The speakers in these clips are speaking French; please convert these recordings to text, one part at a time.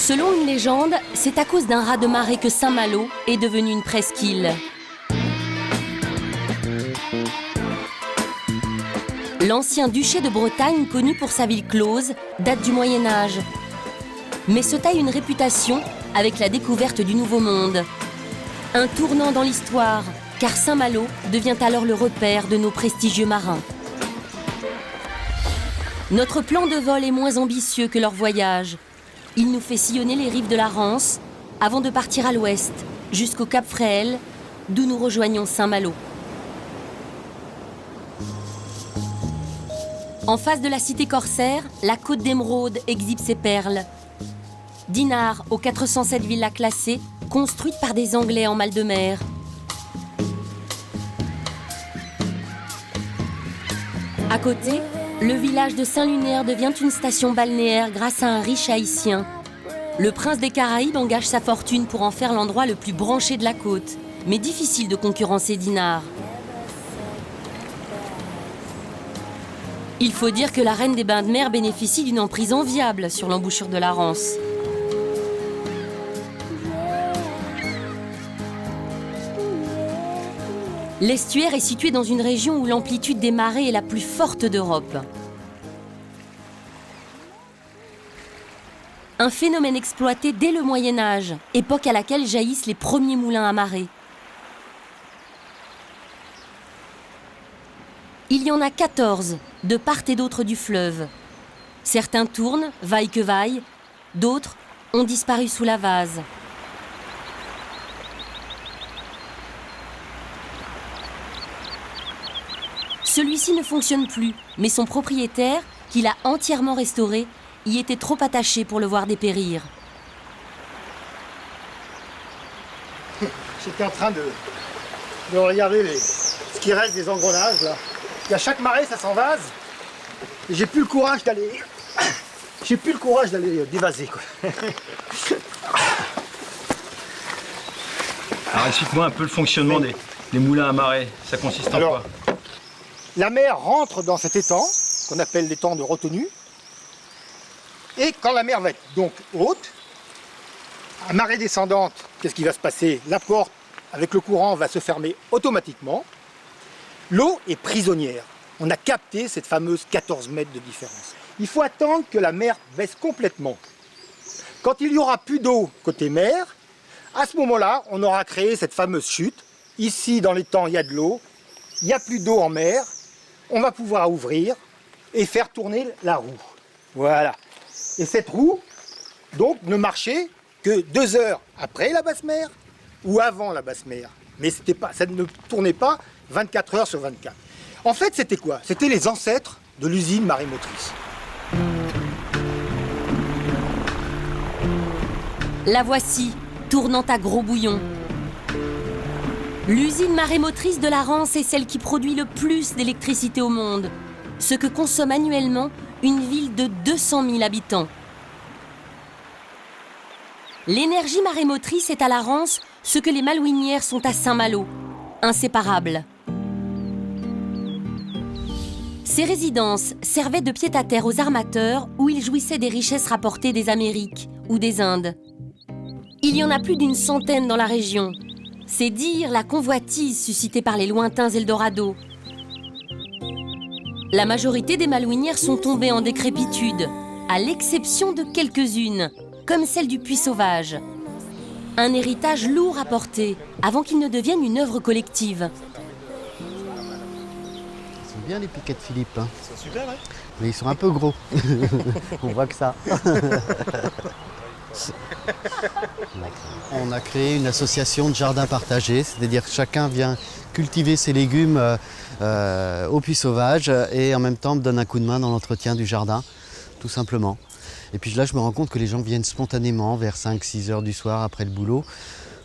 Selon une légende, c'est à cause d'un raz de marée que Saint-Malo est devenu une presqu'île. L'ancien duché de Bretagne, connu pour sa ville close, date du Moyen-Âge. Mais se taille une réputation avec la découverte du Nouveau Monde. Un tournant dans l'histoire, car Saint-Malo devient alors le repère de nos prestigieux marins. Notre plan de vol est moins ambitieux que leur voyage. Il nous fait sillonner les rives de la Rance avant de partir à l'ouest, jusqu'au Cap Fréhel, d'où nous rejoignons Saint-Malo. En face de la cité corsaire, la côte d'Émeraude exhibe ses perles. Dinard, aux 407 villas classées, construites par des Anglais en mal de mer. À côté, le village de Saint-Lunaire devient une station balnéaire grâce à un riche haïtien. Le prince des Caraïbes engage sa fortune pour en faire l'endroit le plus branché de la côte, mais difficile de concurrencer Dinard. Il faut dire que la reine des bains de mer bénéficie d'une emprise enviable sur l'embouchure de la Rance. L'estuaire est situé dans une région où l'amplitude des marées est la plus forte d'Europe. Un phénomène exploité dès le Moyen-Âge, époque à laquelle jaillissent les premiers moulins à marée. Il y en a 14, de part et d'autre du fleuve. Certains tournent, vaille que vaille, d'autres ont disparu sous la vase. Celui-ci ne fonctionne plus, mais son propriétaire, qui l'a entièrement restauré, y était trop attaché pour le voir dépérir. J'étais en train de regarder ce qui reste des engrenages là. Et à chaque marée, ça s'envase. Et j'ai plus le courage d'aller dévaser quoi. Alors explique-moi un peu le fonctionnement des moulins à marée. Ça consiste en quoi? La mer rentre dans cet étang, qu'on appelle l'étang de retenue. Et quand la mer va être donc haute, à marée descendante, qu'est-ce qui va se passer? La porte, avec le courant, va se fermer automatiquement. L'eau est prisonnière. On a capté cette fameuse 14 mètres de différence. Il faut attendre que la mer baisse complètement. Quand il n'y aura plus d'eau côté mer, à ce moment-là, on aura créé cette fameuse chute. Ici, dans l'étang, il y a de l'eau. Il n'y a plus d'eau en mer. On va pouvoir ouvrir et faire tourner la roue. Voilà. Et cette roue, donc, ne marchait que 2 heures après la basse mer ou avant la basse mer. Mais ça ne tournait pas 24 heures sur 24. En fait, c'était quoi? C'était les ancêtres de l'usine marémotrice. La voici, tournant à gros bouillon. L'usine marémotrice de la Rance est celle qui produit le plus d'électricité au monde, ce que consomme annuellement une ville de 200 000 habitants. L'énergie marémotrice est à la Rance ce que les malouinières sont à Saint-Malo, inséparables. Ces résidences servaient de pied-à-terre aux armateurs où ils jouissaient des richesses rapportées des Amériques ou des Indes. Il y en a plus d'une centaine dans la région. C'est dire la convoitise suscitée par les lointains Eldorado. La majorité des malouinières sont tombées en décrépitude, à l'exception de quelques-unes, comme celle du Puy Sauvage. Un héritage lourd à porter, avant qu'il ne devienne une œuvre collective. Ils sont bien les piquets de Philippe. Hein. Ils sont super, ouais. Mais ils sont un peu gros. On voit que ça. On a créé une association de jardins partagés, c'est-à-dire que chacun vient cultiver ses légumes au Puy Sauvage et en même temps me donne un coup de main dans l'entretien du jardin, tout simplement. Et puis là, je me rends compte que les gens viennent spontanément vers 5-6 heures du soir après le boulot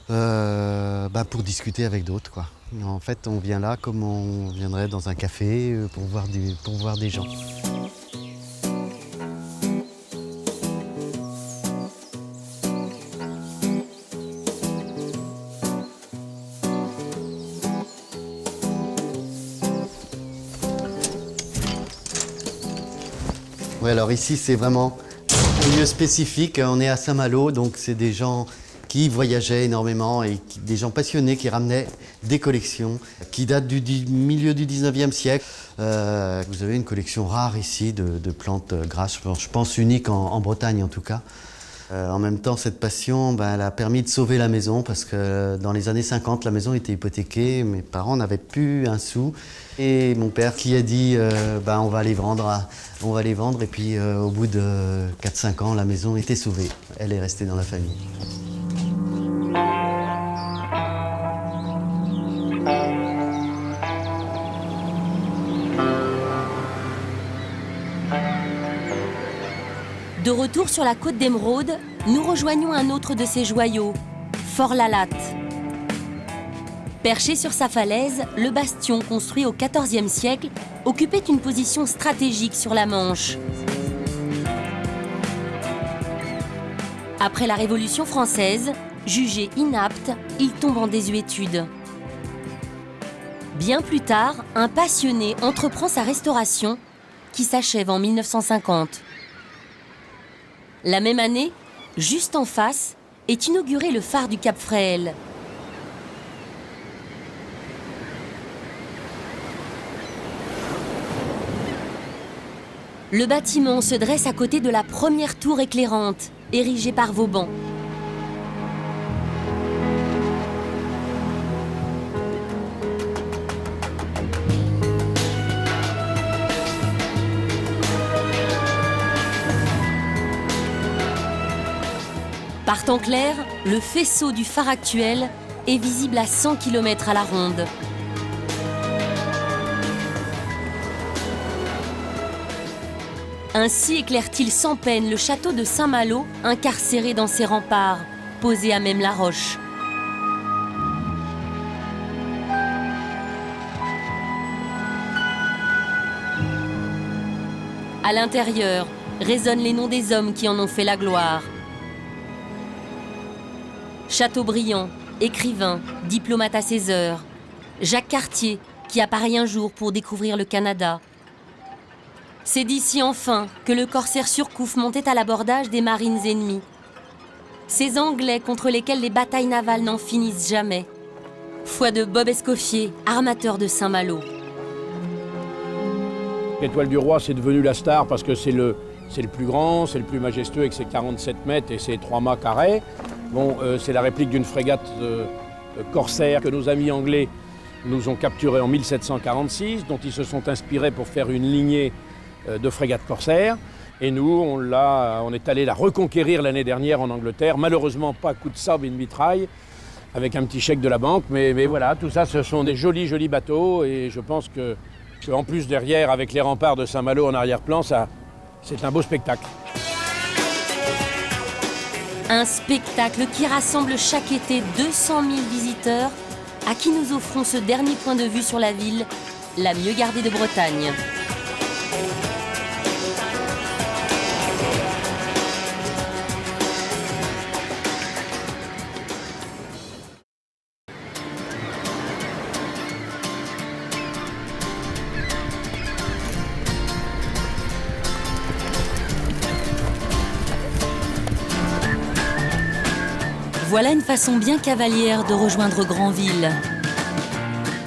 pour discuter avec d'autres, quoi. En fait, on vient là comme on viendrait dans un café pour voir des gens. Oui, alors ici, c'est vraiment Un lieu spécifique, on est à Saint-Malo, donc c'est des gens qui voyageaient énormément et des gens passionnés qui ramenaient des collections qui datent du milieu du 19e siècle. Vous avez une collection rare ici de plantes grasses, je pense unique en Bretagne en tout cas. En même temps, cette passion, elle a permis de sauver la maison parce que dans les années 50, la maison était hypothéquée, mes parents n'avaient plus un sou. Et mon père qui a dit on va les vendre, et puis au bout de 4-5 ans, la maison était sauvée. Elle est restée dans la famille. De retour sur la côte d'Émeraude, nous rejoignons un autre de ces joyaux, Fort-la-Latte. Perché sur sa falaise, le bastion, construit au XIVe siècle, occupait une position stratégique sur la Manche. Après la Révolution française, jugé inapte, il tombe en désuétude. Bien plus tard, un passionné entreprend sa restauration, qui s'achève en 1950. La même année, juste en face, est inauguré le phare du Cap Fréhel. Le bâtiment se dresse à côté de la première tour éclairante, érigée par Vauban. Par temps clair, le faisceau du phare actuel est visible à 100 km à la ronde. Ainsi éclaire-t-il sans peine le château de Saint-Malo, incarcéré dans ses remparts, posé à même la roche. À l'intérieur, résonnent les noms des hommes qui en ont fait la gloire. Chateaubriand, écrivain, diplomate à ses heures. Jacques Cartier, qui apparaît un jour pour découvrir le Canada. C'est d'ici enfin que le corsaire Surcouf montait à l'abordage des marines ennemies. Ces Anglais contre lesquels les batailles navales n'en finissent jamais. Foi de Bob Escoffier, armateur de Saint-Malo. L'Étoile du Roi, c'est devenu la star parce que c'est le plus grand, c'est le plus majestueux avec ses 47 mètres et ses 3 mâts carrés. Bon, c'est la réplique d'une frégate corsaire que nos amis anglais nous ont capturée en 1746, dont ils se sont inspirés pour faire une lignée de frégates corsaires. Et nous, on est allé la reconquérir l'année dernière en Angleterre. Malheureusement, pas à coup de sabre et de mitraille, avec un petit chèque de la banque. Mais voilà, tout ça, ce sont des jolis bateaux. Et je pense qu'en plus, derrière, avec les remparts de Saint-Malo en arrière-plan, c'est un beau spectacle. Un spectacle qui rassemble chaque été 200 000 visiteurs à qui nous offrons ce dernier point de vue sur la ville, la mieux gardée de Bretagne. Voilà une façon bien cavalière de rejoindre Granville.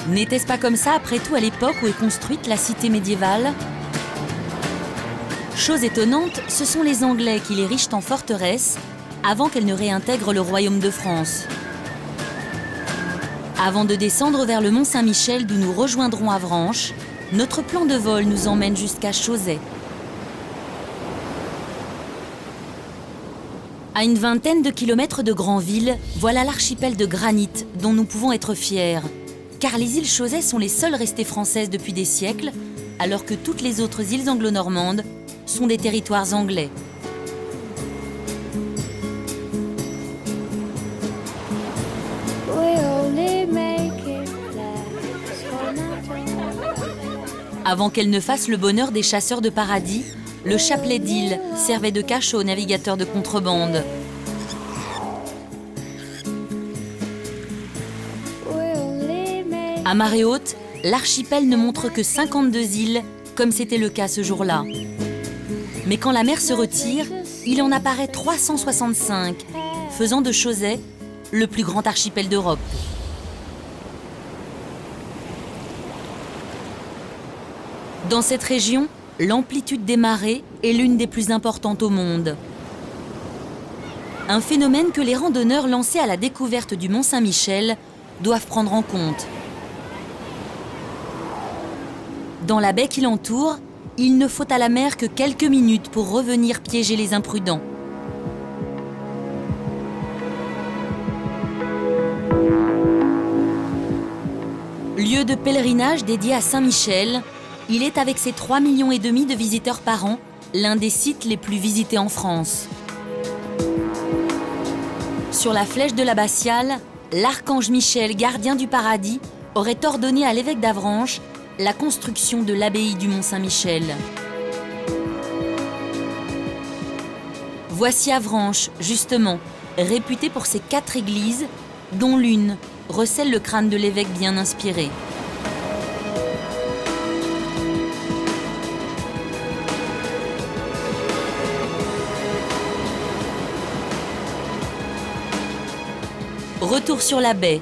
N'était-ce pas comme ça, après tout, à l'époque où est construite la cité médiévale ? Chose étonnante, ce sont les Anglais qui l'érigent en forteresse avant qu'elle ne réintègre le royaume de France. Avant de descendre vers le mont Saint-Michel, d'où nous rejoindrons Avranches, notre plan de vol nous emmène jusqu'à Chauzet. À une vingtaine de kilomètres de Granville, voilà l'archipel de granit dont nous pouvons être fiers. Car les îles Chauzet sont les seules restées françaises depuis des siècles, alors que toutes les autres îles anglo-normandes sont des territoires anglais. Avant qu'elle ne fasse le bonheur des chasseurs de paradis, le chapelet d'îles servait de cachot aux navigateurs de contrebande. À marée haute, l'archipel ne montre que 52 îles, comme c'était le cas ce jour-là. Mais quand la mer se retire, il en apparaît 365, faisant de Chausey le plus grand archipel d'Europe. Dans cette région, l'amplitude des marées est l'une des plus importantes au monde. Un phénomène que les randonneurs lancés à la découverte du Mont Saint-Michel doivent prendre en compte. Dans la baie qui l'entoure, il ne faut à la mer que quelques minutes pour revenir piéger les imprudents. Lieu de pèlerinage dédié à Saint-Michel, il est avec ses 3,5 millions de visiteurs par an, l'un des sites les plus visités en France. Sur la flèche de l'abbatiale, l'archange Michel, gardien du paradis, aurait ordonné à l'évêque d'Avranches la construction de l'abbaye du Mont-Saint-Michel. Voici Avranches, justement, réputée pour ses 4 églises, dont l'une recèle le crâne de l'évêque bien inspiré. Retour sur la baie.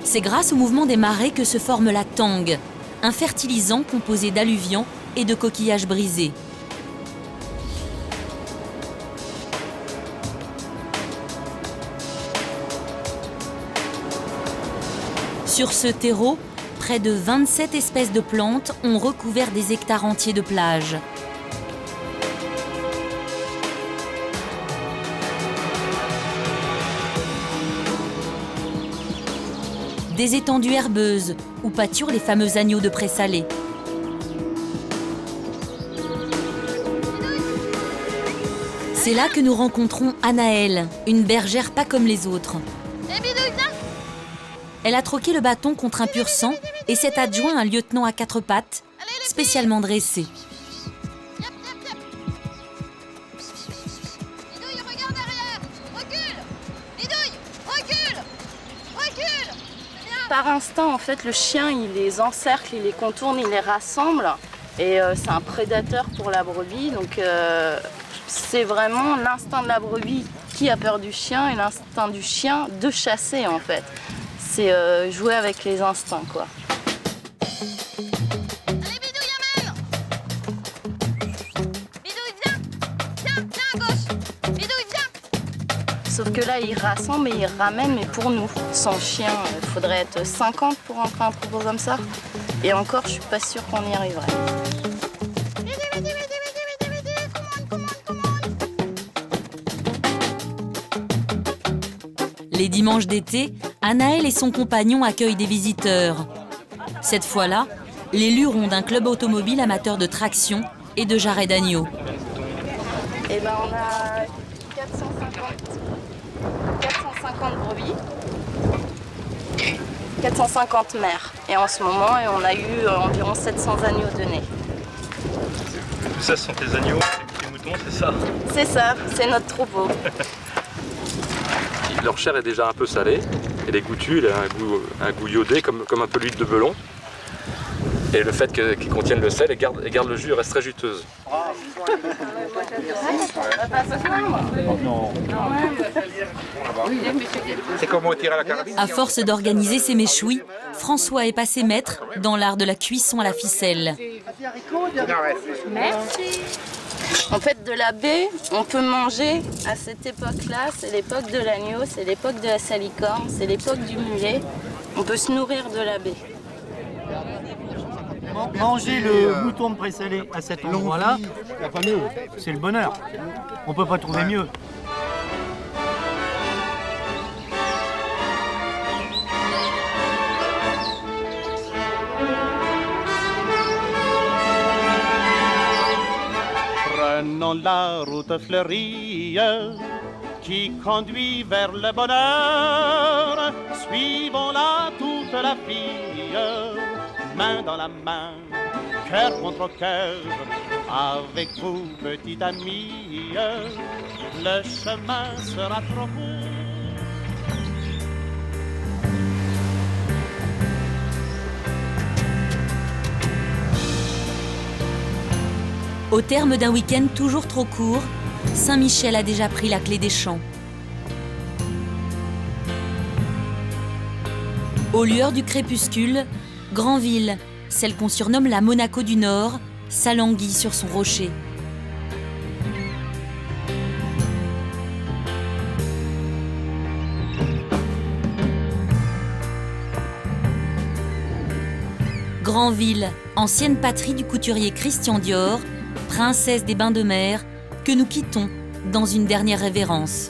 C'est grâce au mouvement des marées que se forme la tangue, un fertilisant composé d'alluvions et de coquillages brisés. Sur ce terreau, près de 27 espèces de plantes ont recouvert des hectares entiers de plages. Des étendues herbeuses où pâturent les fameux agneaux de Pré-Salé. C'est là que nous rencontrons Anaëlle, une bergère pas comme les autres. Elle a troqué le bâton contre un pur sang et s'est adjoint un lieutenant à 4 pattes, spécialement dressé. Par instinct, en fait, le chien, il les encercle, il les contourne, il les rassemble. Et c'est un prédateur pour la brebis. Donc c'est vraiment l'instinct de la brebis qui a peur du chien et l'instinct du chien de chasser, en fait. C'est jouer avec les instincts, quoi. Allez, Bidouille, amène! Bidouille, viens! Viens, viens à gauche! Bidouille, viens! Sauf que là, il rassemble et il ramène, mais pour nous. Sans chien, il faudrait être 50 pour rentrer un troupeau comme ça. Et encore, je suis pas sûre qu'on y arriverait. Les dimanches d'été, Anaëlle et son compagnon accueillent des visiteurs. Cette fois-là, les lurons d'un club automobile amateur de traction et de jarrets d'agneaux. Et ben on a 450 brebis, 450 mères. Et en ce moment, on a eu environ 700 agneaux de nez. Ça, ce sont tes agneaux, tes moutons, c'est ça? C'est ça, c'est notre troupeau. Leur chair est déjà un peu salée, elle est goûtue, elle a un goût iodé comme un peu l'huile de belon. Et le fait qu'ils contiennent le sel, elle garde le jus, elle reste très juteuse. C'est comment on tire à la carabine. À force d'organiser ses méchouis, François est passé maître dans l'art de la cuisson à la ficelle. Merci. En fait, de la baie, on peut manger à cette époque-là. C'est l'époque de l'agneau, c'est l'époque de la salicorne, c'est l'époque du mulet. On peut se nourrir de la baie. Manger le mouton de Pré-Salé à cet endroit-là, c'est le bonheur. On peut pas trouver mieux. Prenons la route fleurie qui conduit vers le bonheur. Suivons-la toute la vie, main dans la main, cœur contre cœur. Avec vous, petite amie, le chemin sera trop court. Au terme d'un week-end toujours trop court, Saint-Michel a déjà pris la clé des champs. Aux lueurs du crépuscule, Granville, celle qu'on surnomme la Monaco du Nord, s'alanguit sur son rocher. Granville, ancienne patrie du couturier Christian Dior, princesse des bains de mer, que nous quittons dans une dernière révérence.